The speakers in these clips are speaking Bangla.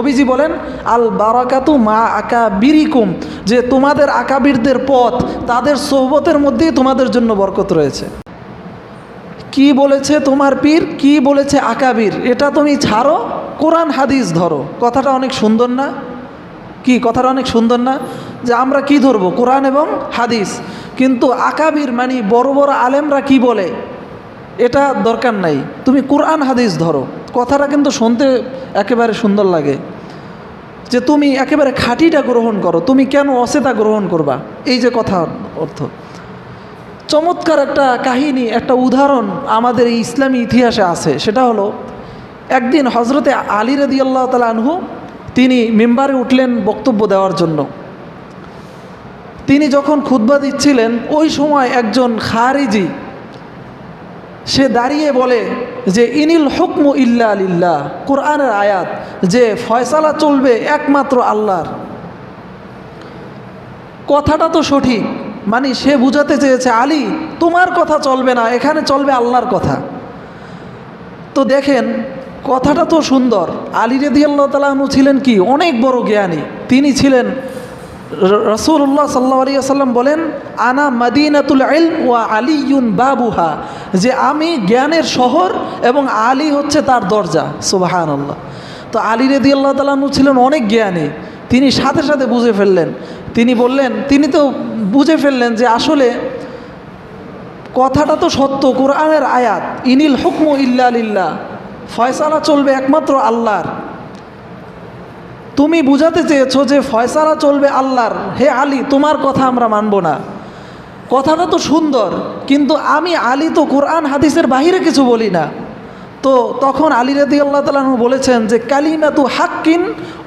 নবীজি বলেন আল বারাকাতু মা আকাবিরিকুম, যে তোমাদের আকাবিরদের পথ, তাদের সোহবতের মধ্যেই তোমাদের জন্য বরকত রয়েছে। কি বলেছে তোমার পীর, কি বলেছে আকাবির, এটা তুমি ছাড়ো, কোরআন হাদিস ধরো। কথাটা অনেক সুন্দর না? কি কথাটা অনেক সুন্দর না? যে আমরা কি ধরবো? কোরআন এবং হাদিস। কিন্তু আকাবির মানে বড় বড় আলেমরা কি বলে এটা দরকার নাই, তুমি কোরআন হাদিস ধরো। কথাটা কিন্তু শুনতে একেবারে সুন্দর লাগে, যে তুমি একেবারে খাঁটিটা গ্রহণ করো, তুমি কেন অচেতা গ্রহণ করবা, এই যে কথার অর্থ। চমৎকার একটা কাহিনী, একটা উদাহরণ আমাদের এই ইসলামী ইতিহাসে আছে। সেটা হলো, একদিন হজরতে আলী রাদিয়াল্লাহু তাআলা আনহু তিনি মিম্বারে উঠলেন বক্তব্য দেওয়ার জন্য। তিনি যখন খুতবা দিচ্ছিলেন, ওই সময় একজন খারিজি সে দাঁড়িয়ে বলে যে ইনিল হুকমু ইল্লা লিল্লাহ, কোরআনের আয়াত, যে ফয়সালা চলবে একমাত্র আল্লাহর। কথাটা তো সঠিক, মানে সে বুঝাতে চেয়েছে আলী তোমার কথা চলবে না, এখানে চলবে আল্লাহর কথা। তো দেখেন কথাটা তো সুন্দর। আলী রাদিয়াল্লাহু তাআলা আনহু ছিলেন কি অনেক বড় জ্ঞানী। তিনি ছিলেন, রাসূলুল্লাহ সাল্লাল্লাহু আলাইহি ওয়াসাল্লাম বলেন আনা মাদিনাতুল ইলম ওয়া আলিয়ুন বাবুহা, যে আমি জ্ঞানের শহর এবং আলী হচ্ছে তার দরজা। সুবহানাল্লাহ। তো আলী রাদিয়াল্লাহু তাআলা আনহু ছিলেন অনেক জ্ঞানী। তিনি সাথে সাথে বুঝে ফেললেন, তিনি বললেন, তিনি তো বুঝে ফেললেন যে আসলে কথাটা তো সত্য, কোরআনের আয়াত, ইনিল হুকমু ইল্লা লিল্লাহ, ফয়সালা চলবে একমাত্র আল্লাহর। তুমি বুঝাতে চেয়েছো যে ফয়সালা চলবে আল্লাহর, হে আলী তোমার কথা আমরা মানব না। কথাটা তো সুন্দর, কিন্তু আমি আলী তো কোরআন হাদিসের বাহিরে কিছু বলি না। তো তখন আলী রাদিয়াল্লাহু তাআলা আনহু বলেছেন যে কালিমাতু হাক্কিন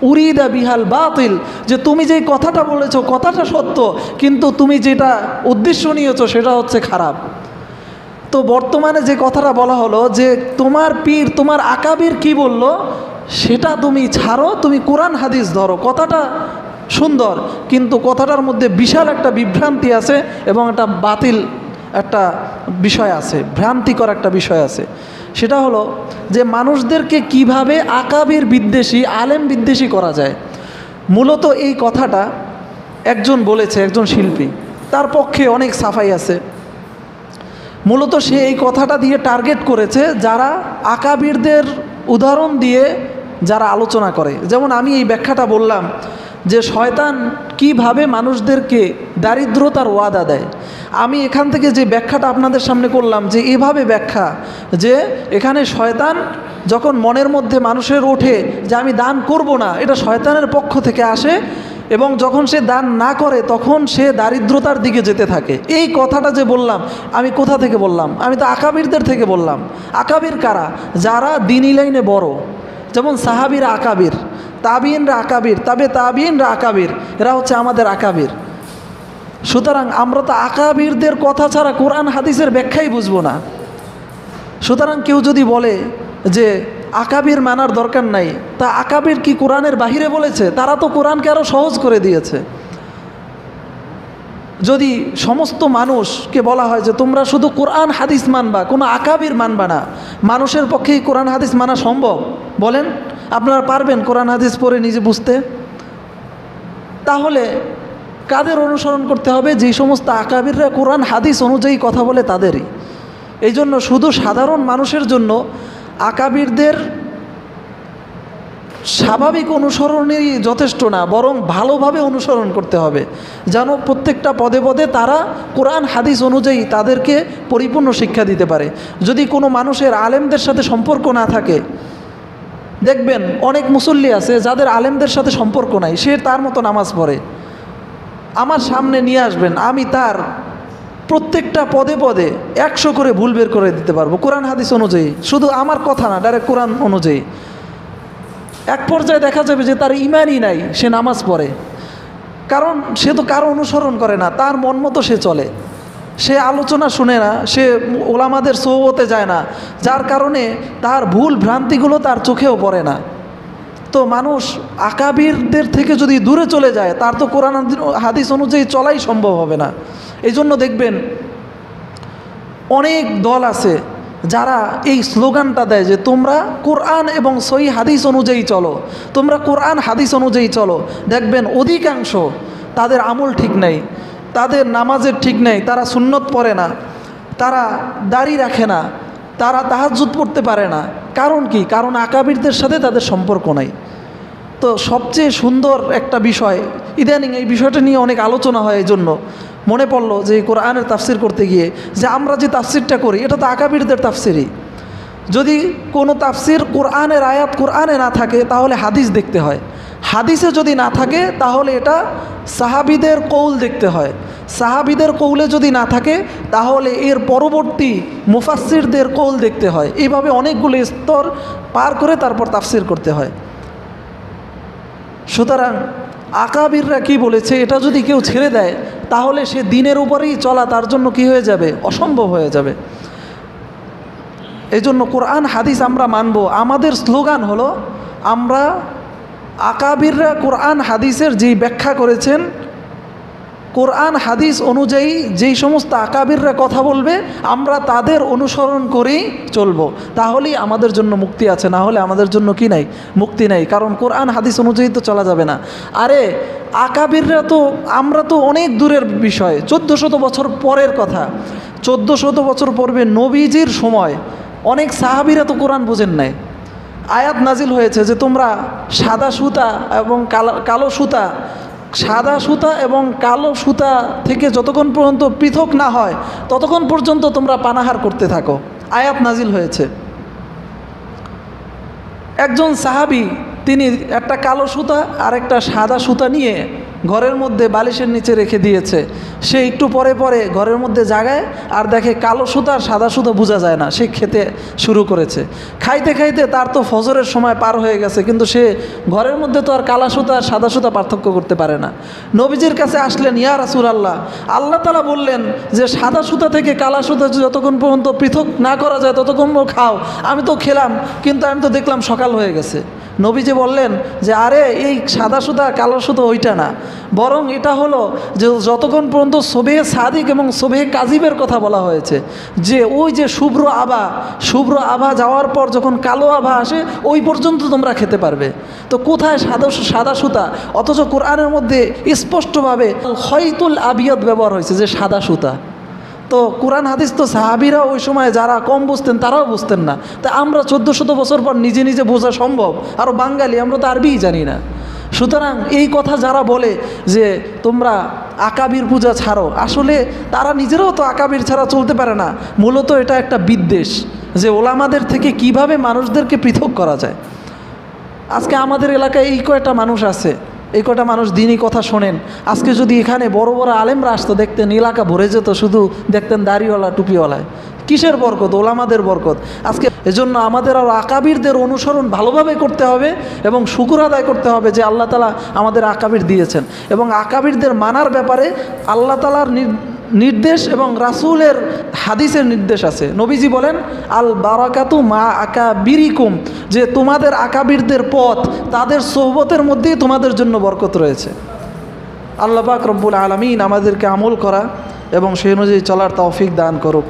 উরিদা বিহাল বাতিল, যে তুমি যেই কথাটা বলেছো কথাটা সত্য, কিন্তু তুমি যেটা উদ্দেশ্য নিয়েছো সেটা হচ্ছে খারাপ। তো বর্তমানে যে কথাটা বলা হলো যে তোমার পীর তোমার আকাবির কি বলল সেটা তুমি ছাড়ো, তুমি কোরআন হাদিস ধরো। কথাটা সুন্দর, কিন্তু কথাটার মধ্যে বিশাল একটা বিভ্রান্তি আছে এবং একটা বাতিল একটা বিষয় আছে, ভ্রান্তিকর একটা বিষয় আছে। সেটা হলো যে মানুষদেরকে কিভাবে আকাবির বিদ্বেষী, আলেম বিদ্বেষী করা যায়। মূলত এই কথাটা একজন বলেছে, একজন শিল্পী, তার পক্ষে অনেক সাফাই আছে। মূলত সে এই কথাটা দিয়ে টার্গেট করেছে যারা আকাবিরদের উদাহরণ দিয়ে যারা আলোচনা করে। যেমন আমি এই ব্যাখ্যাটা বললাম যে শয়তান কিভাবে মানুষদেরকে দারিদ্রতার ওয়াদা দেয়। আমি এখান থেকে যে ব্যাখ্যাটা আপনাদের সামনে করলাম, যে এভাবে ব্যাখ্যা যে এখানে শয়তান যখন মনের মধ্যে মানুষের ওঠে যে আমি দান করব না, এটা শয়তানের পক্ষ থেকে আসে, এবং যখন সে দান না করে তখন সে দারিদ্রতার দিকে যেতে থাকে। এই কথাটা যে বললাম, আমি কোথা থেকে বললাম? আমি তো আকাবিরদের থেকে বললাম। আকাবির কারা? যারা দ্বীনি লাইনে বড়, যেমন সাহাবীরা আকাবির, তাবিইনরা আকাবির, তাবিইনরা আকাবির, এরা হচ্ছে আমাদের আকাবির। সুতরাং আমরা তো আকাবিরদের কথা ছাড়া কোরআন হাদিসের ব্যাখ্যাই বুঝবো না। সুতরাং কেউ যদি বলে যে আকাবির মানার দরকার নাই, তা আকাবির কি কোরআনের বাহিরে বলেছে? তারা তো কোরআনকে আরও সহজ করে দিয়েছে। যদি সমস্ত মানুষকে বলা হয় যে তোমরা শুধু কোরআন হাদিস মানবা, কোনো আকাবির মানবা না, মানুষের পক্ষেই কোরআন হাদিস মানা সম্ভব? বলেন, আপনারা পারবেন কোরআন হাদিস পড়ে নিজে বুঝতে? তাহলে কাদের অনুসরণ করতে হবে? যেই সমস্ত আকাবিররা কোরআন হাদিস অনুযায়ী কথা বলে তাদেরই। এই জন্য শুধু সাধারণ মানুষের জন্য আকাবিরদের স্বাভাবিক অনুসরণই যথেষ্ট না, বরং ভালোভাবে অনুসরণ করতে হবে, যেন প্রত্যেকটা পদে পদে তারা কোরআন হাদিস অনুযায়ী তাদেরকে পরিপূর্ণ শিক্ষা দিতে পারে। যদি কোনো মানুষের আলেমদের সাথে সম্পর্ক না থাকে, দেখবেন অনেক মুসল্লি আছে যাদের আলেমদের সাথে সম্পর্ক নাই, সে তার মতো নামাজ পড়ে, আমার সামনে নিয়ে আসবেন, আমি তার প্রত্যেকটা পদে পদে 100 করে ভুল বের করে দিতে পারবো কোরআন হাদিস অনুযায়ী, শুধু আমার কথা না, ডাইরেক্ট কোরআন অনুযায়ী। এক পর্যায়ে দেখা যাবে যে তার ইমানই নাই, সে নামাজ পড়ে, কারণ সে তো কারো অনুসরণ করে না, তার মন মতো সে চলে, সে আলোচনা শুনে না, সে ওলামাদের সোহবতে যায় না, যার কারণে তার ভুল ভ্রান্তিগুলো তার চোখেও পড়ে না। তো মানুষ আকাবিরদের থেকে যদি দূরে চলে যায়, তার তো কোরআন হাদিস অনুযায়ী চলাই সম্ভব হবে না। এই জন্য দেখবেন অনেক দল আছে যারা এই স্লোগানটা দেয় যে তোমরা কোরআন এবং সহি হাদিস অনুযায়ী চলো, তোমরা কোরআন হাদিস অনুযায়ী চলো, দেখবেন অধিকাংশ তাদের আমল ঠিক নেই, তাদের নামাজের ঠিক নেই, তারা সুন্নত পড়ে না, তারা দাড়ি রাখে না, তারা তাহাজ্জুদ পড়তে পারে না। কারণ কি? কারণ আকাবিরদের সাথে তাদের সম্পর্ক নাই। তো সবচেয়ে সুন্দর একটা বিষয়, ইদানিং এই বিষয়টা নিয়ে অনেক আলোচনা হয়, এই জন্য মনে পড়লো যে কোরআনের তাফসির করতে গিয়ে যে আমরা যে তাফসিরটা করি এটা তো আকাবিরদের তাফসিরই। যদি কোনো তাফসির কোরআনের আয়াত কোরআনে না থাকে তাহলে হাদিস দেখতে হয়, হাদিসে যদি না থাকে তাহলে এটা সাহাবীদের কৌল দেখতে হয়, সাহাবীদের কৌলে যদি না থাকে তাহলে এর পরবর্তী মুফাসসিরদের কৌল দেখতে হয়। এইভাবে অনেকগুলো স্তর পার করে তারপর তাফসির করতে হয়। সুতরাং আকাবিররা কি বলেছে এটা যদি কেউ ছেড়ে দেয় তাহলে সে দিনের উপরেই চলা তার জন্য কি হয়ে যাবে? অসম্ভব হয়ে যাবে। এই জন্য কোরআন হাদিস আমরা মানব। আমাদের স্লোগান হলো আমরা আকাবিররা কোরআন হাদিসের যেই ব্যাখ্যা করেছেন, কোরআন হাদিস অনুযায়ী যেই সমস্ত আকাবিররা কথা বলবে আমরা তাদের অনুসরণ করেই চলবো, তাহলেই আমাদের জন্য মুক্তি আছে, না হলে আমাদের জন্য কি নাই? মুক্তি নাই। কারণ কোরআন হাদিস অনুযায়ী তো চলা যাবে না। আরে আকাবিররা তো, আমরা তো অনেক দূরের বিষয়, 1400 বছর পরের কথা। 1400 বছর পূর্বে নবীজির সময় অনেক সাহাবীরা তো কোরআন বোঝেন নাই। আয়াত নাজিল হয়েছে যে তোমরা সাদা সুতা এবং কালো সুতা, সাদা সুতা এবং কালো সুতা থেকে যতক্ষণ পর্যন্ত পৃথক না হয় ততক্ষণ পর্যন্ত তোমরা পানাহার করতে থাকো, আয়াত নাজিল হয়েছে। একজন সাহাবী তিনি একটা কালো সুতা আর একটা সাদা সুতা নিয়ে ঘরের মধ্যে বালিশের নিচে রেখে দিয়েছে। সে একটু পরে পরে ঘরের মধ্যে জাগায় আর দেখে কালো সুতা আর সাদা সুতা বোঝা যায় না, সে খেতে শুরু করেছে। খাইতে খাইতে তার তো ফজরের সময় পার হয়ে গেছে, কিন্তু সে ঘরের মধ্যে তো আর কালা সুতা আর সাদা সুতা পার্থক্য করতে পারে না। নবীজির কাছে আসলেন, ইয়া রাসূলুল্লাহ, আল্লাহ তাআলা বললেন যে সাদা সুতা থেকে কালা সুতা যতক্ষণ পর্যন্ত পৃথক না করা যায় ততক্ষণ খাও। আমি তো খেলাম, কিন্তু আমি তো দেখলাম সকাল হয়ে গেছে। নবীজি বললেন যে আরে এই সাদা সুতা কালো সুতা ওইটা না, বরং এটা হলো যে যতক্ষণ পর্যন্ত শোবে সাদিক এবং শোবে কাজিবের কথা বলা হয়েছে, যে ওই যে শুভ্র আভা যাওয়ার পর যখন কালো আভা আসে ওই পর্যন্ত তোমরা খেতে পারবে। তো কোথায় সাদা সুতা? অথচ কোরআনের মধ্যে স্পষ্টভাবে খয়তুল আবিয়াদ ব্যবহার হয়েছে, যে সাদা সুতা। তো কোরআন হাদিস তো সাহাবীরা ওই সময় যারা কম বুঝতেন তারাও বুঝতেন না। তা আমরা 1400 বছর পর নিজে নিজে বোঝা সম্ভব? আরও বাঙালি, আমরা তো আরবিই জানি না। সুতরাং এই কথা যারা বলে যে তোমরা আকাবির পূজা ছাড়ো, আসলে তারা নিজেরাও তো আকাবির ছাড়া চলতে পারে না। মূলত এটা একটা বিদ্বেষ, যে ওলামাদের থেকে কিভাবে মানুষদেরকে পৃথক করা যায়। আজকে আমাদের এলাকায় এই কয়টা মানুষ আছে, এই কটা মানুষ দিনই কথা শোনেন। আজকে যদি এখানে বড় বড় আলেমরা আসতো, দেখতেন এলাকা ভরে যেত, শুধু দেখতেন দাড়িওয়ালা টুপিওয়ালায়। কিসের বরকত? ওলামাদের বরকত। আজকে এজন্য আমাদের আর আকাবিরদের অনুসরণ ভালোভাবে করতে হবে এবং শুকর আদায় করতে হবে যে আল্লাহ তাআলা আমাদের আকাবির দিয়েছেন। এবং আকাবিরদের মানার ব্যাপারে আল্লাহ তাআলার নির্দেশ এবং রাসূলের হাদিসের নির্দেশ আছে। নবীজি বলেন আল বারাকাতু মা আকাবিরিকুম, যে তোমাদের আকাবিরদের পথ, তাদের সোহবতের মধ্যেই তোমাদের জন্য বরকত রয়েছে। আল্লাহ পাক রব্বুল আলামিন আমাদেরকে আমল করা এবং সেই অনুযায়ী চলার তৌফিক দান করুক।